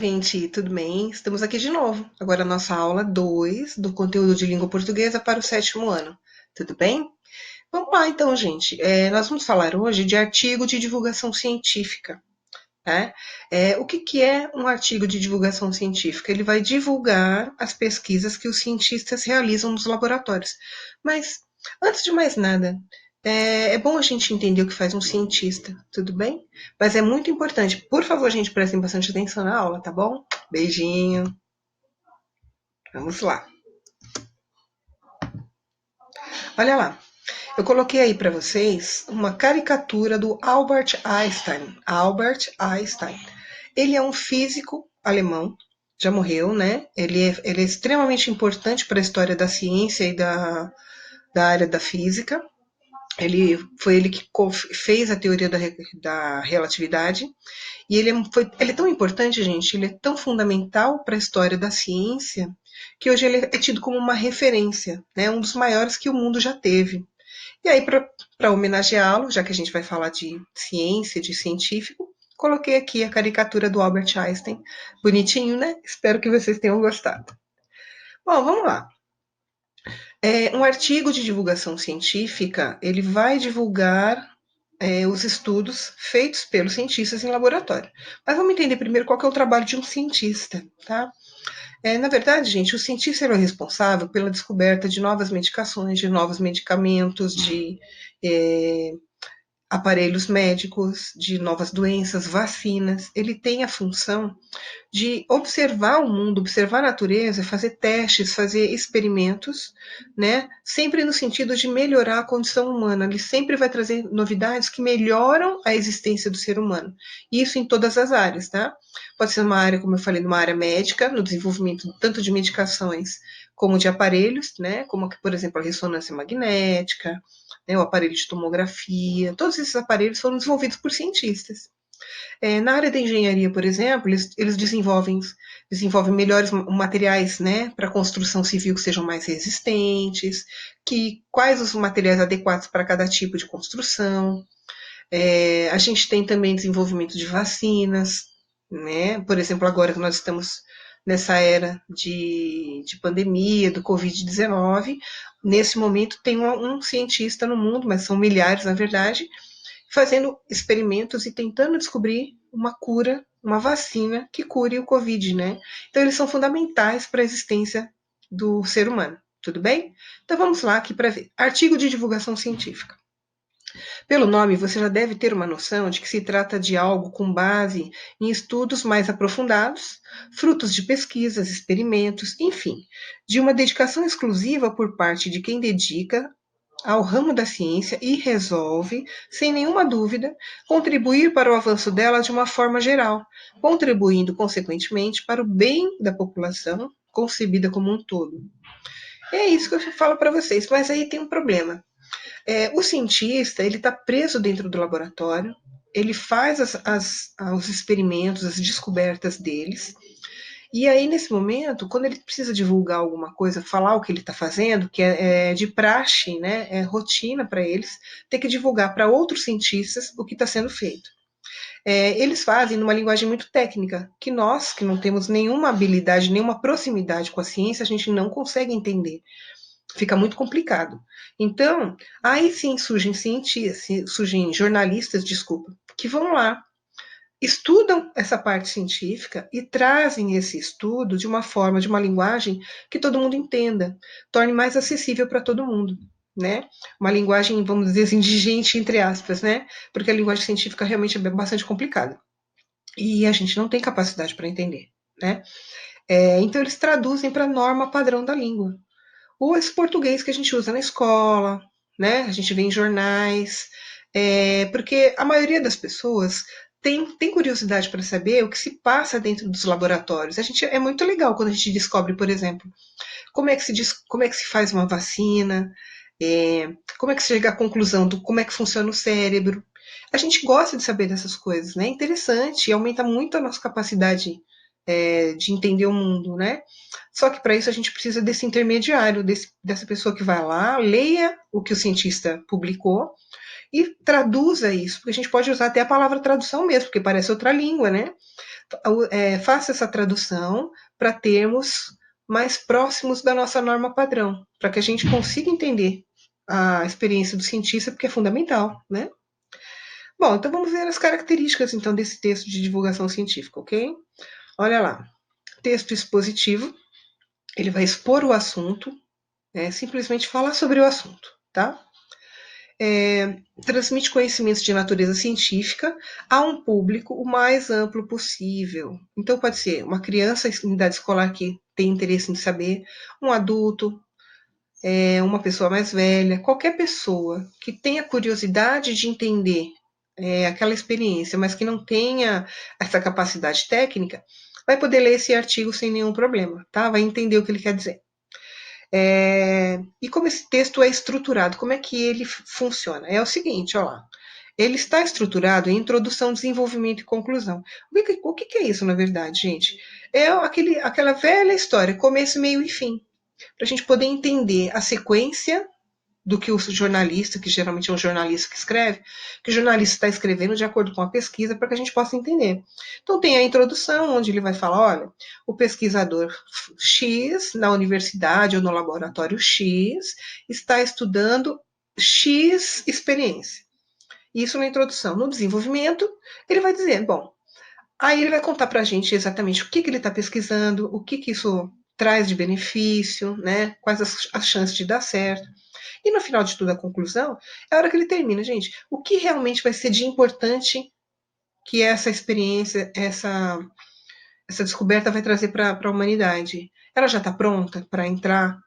Gente, tudo bem? Estamos aqui de novo. Agora a nossa aula 2 do conteúdo de língua portuguesa para o sétimo ano. Tudo bem? Vamos lá então, gente. Nós vamos falar hoje de artigo de divulgação científica. Tá? O que é um artigo de divulgação científica? Ele vai divulgar as pesquisas que os cientistas realizam nos laboratórios. Mas, antes de mais nada, é bom a gente entender o que faz um cientista, tudo bem? Mas é muito importante. Por favor, gente, prestem bastante atenção na aula, tá bom? Beijinho. Vamos lá. Olha lá. Eu coloquei aí para vocês uma caricatura do Albert Einstein. Albert Einstein. Ele é um físico alemão, já morreu, né? Ele é extremamente importante para a história da ciência e da área da física. Foi ele que fez a teoria da relatividade. E ele é tão importante, gente, ele é tão fundamental para a história da ciência, que hoje ele é tido como uma referência, né? Um dos maiores que o mundo já teve. E aí, para homenageá-lo, já que a gente vai falar de ciência, de científico, coloquei aqui a caricatura do Albert Einstein. Bonitinho, né? Espero que vocês tenham gostado. Bom, vamos lá. Um artigo de divulgação científica, ele vai divulgar os estudos feitos pelos cientistas em laboratório. Mas vamos entender primeiro qual que é o trabalho de um cientista, tá? Na verdade, gente, o cientista é o responsável pela descoberta de novas medicações, de novos medicamentos, de é, aparelhos médicos, de novas doenças, vacinas. Ele tem a função de observar o mundo, observar a natureza, fazer testes, fazer experimentos, né? Sempre no sentido de melhorar a condição humana. Ele sempre vai trazer novidades que melhoram a existência do ser humano. Isso em todas as áreas, tá? Pode ser uma área, como eu falei, uma área médica, no desenvolvimento tanto de medicações como de aparelhos, né? Como, por exemplo, a ressonância magnética, né? O aparelho de tomografia. Todos esses aparelhos foram desenvolvidos por cientistas. Na área da engenharia, por exemplo, eles desenvolvem melhores materiais, né, para construção civil que sejam mais resistentes, quais os materiais adequados para cada tipo de construção. A gente tem também desenvolvimento de vacinas, né? Por exemplo, agora que nós estamos nessa era de pandemia, do Covid-19, nesse momento tem um cientista no mundo, mas são milhares na verdade, fazendo experimentos e tentando descobrir uma cura, uma vacina que cure o Covid, né? Então, eles são fundamentais para a existência do ser humano, tudo bem? Então, vamos lá aqui para ver. Artigo de divulgação científica. Pelo nome, você já deve ter uma noção de que se trata de algo com base em estudos mais aprofundados, frutos de pesquisas, experimentos, enfim, de uma dedicação exclusiva por parte de quem dedica ao ramo da ciência e resolve, sem nenhuma dúvida, contribuir para o avanço dela de uma forma geral, contribuindo, consequentemente, para o bem da população concebida como um todo. É isso que eu falo para vocês, mas aí tem um problema. O cientista ele está preso dentro do laboratório, ele faz os experimentos, as descobertas deles, e aí, nesse momento, quando ele precisa divulgar alguma coisa, falar o que ele está fazendo, que é de praxe, né, é rotina para eles, ter que divulgar para outros cientistas o que está sendo feito. Eles fazem numa linguagem muito técnica, que nós, que não temos nenhuma habilidade, nenhuma proximidade com a ciência, a gente não consegue entender. Fica muito complicado. Então, aí sim surgem cientistas, surgem jornalistas, desculpa, que vão lá estudam essa parte científica e trazem esse estudo de uma forma, de uma linguagem que todo mundo entenda, torne mais acessível para todo mundo, né? Uma linguagem, vamos dizer assim, de gente, entre aspas, né? Porque a linguagem científica realmente é bastante complicada e a gente não tem capacidade para entender, né? Então eles traduzem para a norma padrão da língua. Ou esse português que a gente usa na escola, né? A gente vê em jornais, porque a maioria das pessoas tem curiosidade para saber o que se passa dentro dos laboratórios. É muito legal quando a gente descobre, por exemplo, como é que se faz uma vacina, como é que se chega à conclusão do como é que funciona o cérebro. A gente gosta de saber dessas coisas, né? É interessante e aumenta muito a nossa capacidade de entender o mundo, né? Só que para isso a gente precisa desse intermediário, dessa pessoa que vai lá, leia o que o cientista publicou e traduza isso, porque a gente pode usar até a palavra tradução mesmo, porque parece outra língua, né? Faça essa tradução para termos mais próximos da nossa norma padrão, para que a gente consiga entender a experiência do cientista, porque é fundamental, né? Bom, então vamos ver as características então desse texto de divulgação científica, ok? Olha lá, texto expositivo, ele vai expor o assunto, simplesmente falar sobre o assunto, tá? Transmite conhecimentos de natureza científica a um público o mais amplo possível. Então, pode ser uma criança em idade escolar que tem interesse em saber, um adulto, uma pessoa mais velha, qualquer pessoa que tenha curiosidade de entender aquela experiência, mas que não tenha essa capacidade técnica, vai poder ler esse artigo sem nenhum problema, tá? Vai entender o que ele quer dizer. E como esse texto é estruturado, como é que ele funciona? É o seguinte, ó lá. Ele está estruturado em introdução, desenvolvimento e conclusão. O que é isso, na verdade, gente? É aquela velha história, começo, meio e fim. Para a gente poder entender a sequência do que o jornalista, que geralmente é um jornalista que escreve, que o jornalista está escrevendo de acordo com a pesquisa, para que a gente possa entender. Então, tem a introdução, onde ele vai falar: olha, o pesquisador X, na universidade ou no laboratório X, está estudando X experiência. Isso na introdução. No desenvolvimento, ele vai dizer: bom, aí ele vai contar para a gente exatamente o que ele está pesquisando, o que isso traz de benefício, né? Quais as chances de dar certo. E no final de tudo, a conclusão é a hora que ele termina, gente. O que realmente vai ser de importante que essa experiência, essa descoberta vai trazer para a humanidade? Ela já está pronta para entrar,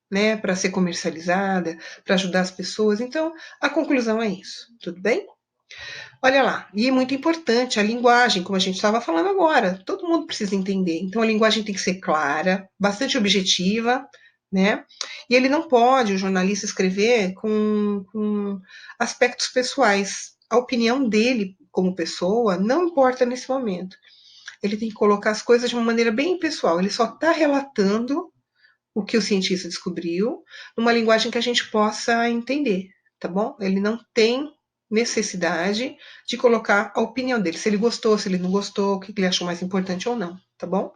né? Para ser comercializada, para ajudar as pessoas? Então, a conclusão é isso. Tudo bem? Olha lá, e é muito importante a linguagem, como a gente estava falando agora. Todo mundo precisa entender. Então, a linguagem tem que ser clara, bastante objetiva, né? E ele não pode, o jornalista, escrever com aspectos pessoais. A opinião dele, como pessoa, não importa nesse momento. Ele tem que colocar as coisas de uma maneira bem pessoal. Ele só está relatando o que o cientista descobriu, numa linguagem que a gente possa entender, tá bom? Ele não tem necessidade de colocar a opinião dele, se ele gostou, se ele não gostou, o que ele achou mais importante ou não, tá bom?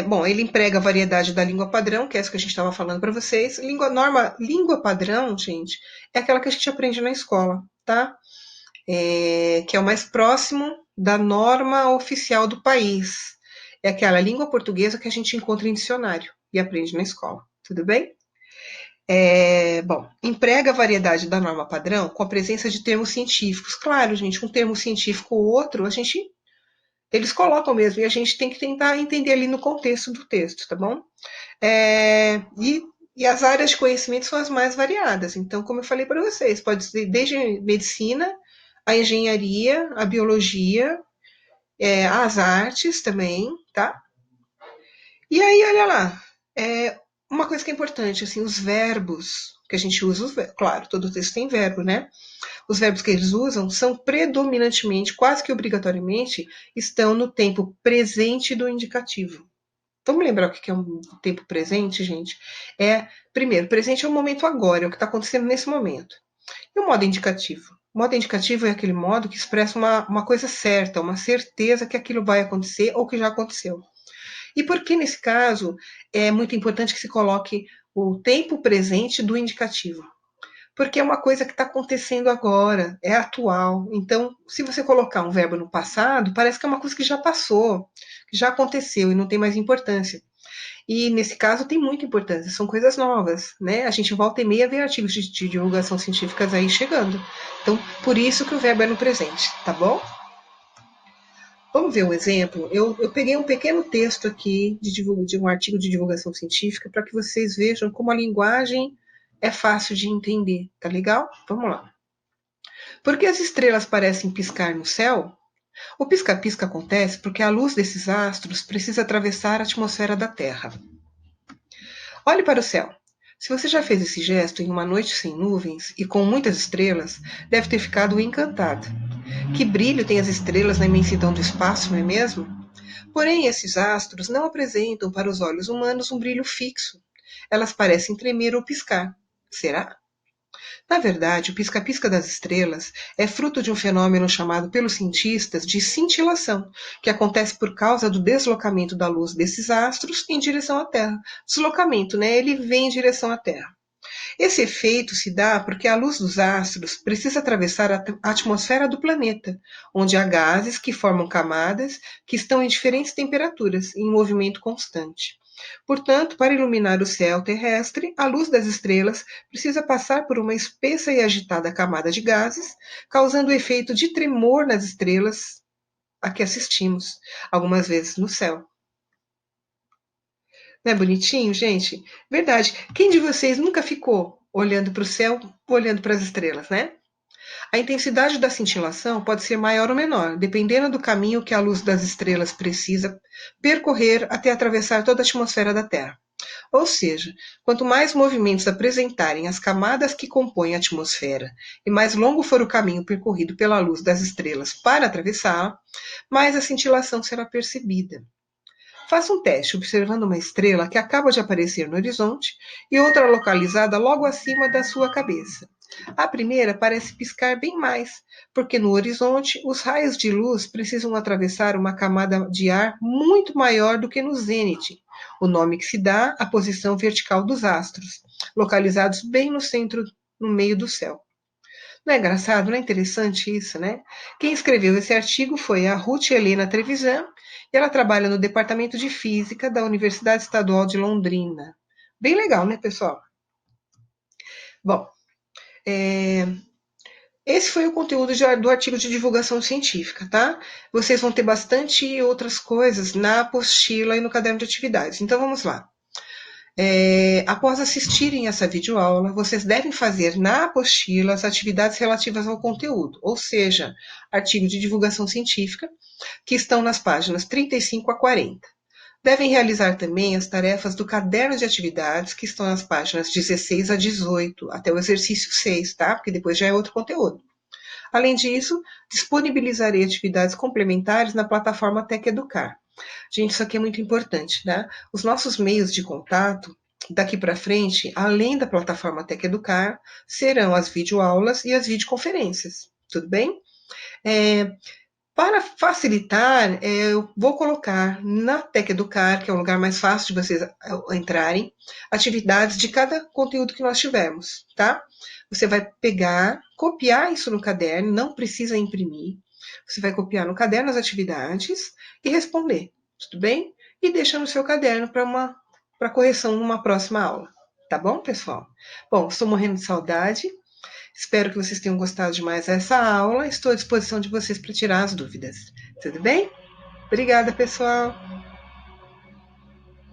Bom, ele emprega a variedade da língua padrão, que é essa que a gente estava falando para vocês. Língua padrão, gente, é aquela que a gente aprende na escola, tá? Que é o mais próximo da norma oficial do país. É aquela língua portuguesa que a gente encontra em dicionário e aprende na escola. Tudo bem? Bom, emprega a variedade da norma padrão com a presença de termos científicos. Claro, gente, um termo científico ou outro, eles colocam mesmo, e a gente tem que tentar entender ali no contexto do texto, tá bom? E as áreas de conhecimento são as mais variadas. Então, como eu falei para vocês, pode ser desde medicina, a engenharia, a biologia, as artes também, tá? E aí, olha lá, uma coisa que é importante, assim, os verbos que a gente usa, claro, todo texto tem verbo, né? Os verbos que eles usam são predominantemente, quase que obrigatoriamente, estão no tempo presente do indicativo. Vamos lembrar o que é um tempo presente, gente? Primeiro, presente é o momento agora, é o que está acontecendo nesse momento. E o modo indicativo? O modo indicativo é aquele modo que expressa uma coisa certa, uma certeza que aquilo vai acontecer ou que já aconteceu. E por que, nesse caso, é muito importante que se coloque o tempo presente do indicativo? Porque é uma coisa que está acontecendo agora, é atual. Então, se você colocar um verbo no passado, parece que é uma coisa que já passou, que já aconteceu e não tem mais importância. E nesse caso tem muita importância, são coisas novas, né? A gente volta e meia vê artigos de divulgação científicas aí chegando. Então, por isso que o verbo é no presente, tá bom? Vamos ver um exemplo? Eu peguei um pequeno texto aqui de um artigo de divulgação científica para que vocês vejam como a linguagem é fácil de entender, tá legal? Vamos lá. Por que as estrelas parecem piscar no céu? O pisca-pisca acontece porque a luz desses astros precisa atravessar a atmosfera da Terra. Olhe para o céu. Se você já fez esse gesto em uma noite sem nuvens e com muitas estrelas, deve ter ficado encantado. Que brilho tem as estrelas na imensidão do espaço, não é mesmo? Porém, esses astros não apresentam para os olhos humanos um brilho fixo. Elas parecem tremer ou piscar. Será? Na verdade, o pisca-pisca das estrelas é fruto de um fenômeno chamado pelos cientistas de cintilação, que acontece por causa do deslocamento da luz desses astros em direção à Terra. Deslocamento, né? Ele vem em direção à Terra. Esse efeito se dá porque a luz dos astros precisa atravessar a atmosfera do planeta, onde há gases que formam camadas que estão em diferentes temperaturas, em movimento constante. Portanto, para iluminar o céu terrestre, a luz das estrelas precisa passar por uma espessa e agitada camada de gases, causando o efeito de tremor nas estrelas a que assistimos, algumas vezes no céu. Não é bonitinho, gente? Verdade. Quem de vocês nunca ficou olhando para o céu, olhando para as estrelas, né? A intensidade da cintilação pode ser maior ou menor, dependendo do caminho que a luz das estrelas precisa percorrer até atravessar toda a atmosfera da Terra. Ou seja, quanto mais movimentos apresentarem as camadas que compõem a atmosfera e mais longo for o caminho percorrido pela luz das estrelas para atravessá-la, mais a cintilação será percebida. Faça um teste observando uma estrela que acaba de aparecer no horizonte e outra localizada logo acima da sua cabeça. A primeira parece piscar bem mais, porque no horizonte os raios de luz precisam atravessar uma camada de ar muito maior do que no zênite, o nome que se dá à posição vertical dos astros, localizados bem no centro, no meio do céu. Não é engraçado, não é interessante isso, né? Quem escreveu esse artigo foi a Ruth Helena Trevisan, e ela trabalha no Departamento de Física da Universidade Estadual de Londrina. Bem legal, né, pessoal? Bom, é, esse foi o conteúdo do artigo de divulgação científica, tá? Vocês vão ter bastante outras coisas na apostila e no caderno de atividades. Então, vamos lá. Após assistirem essa videoaula, vocês devem fazer na apostila as atividades relativas ao conteúdo, ou seja, artigo de divulgação científica, que estão nas páginas 35 a 40. Devem realizar também as tarefas do caderno de atividades, que estão nas páginas 16 a 18, até o exercício 6, tá? Porque depois já é outro conteúdo. Além disso, disponibilizarei atividades complementares na plataforma Tec Educar. Gente, isso aqui é muito importante, né? Os nossos meios de contato, daqui para frente, além da plataforma Tec Educar, serão as videoaulas e as videoconferências, tudo bem? É, para facilitar, eu vou colocar na Tec Educar, que é o lugar mais fácil de vocês entrarem, atividades de cada conteúdo que nós tivermos, tá? Você vai pegar, copiar isso no caderno, não precisa imprimir. Você vai copiar no caderno as atividades e responder, tudo bem? E deixa no seu caderno para correção numa próxima aula. Tá bom, pessoal? Bom, estou morrendo de saudade. Espero que vocês tenham gostado de mais essa aula. Estou à disposição de vocês para tirar as dúvidas. Tudo bem? Obrigada, pessoal.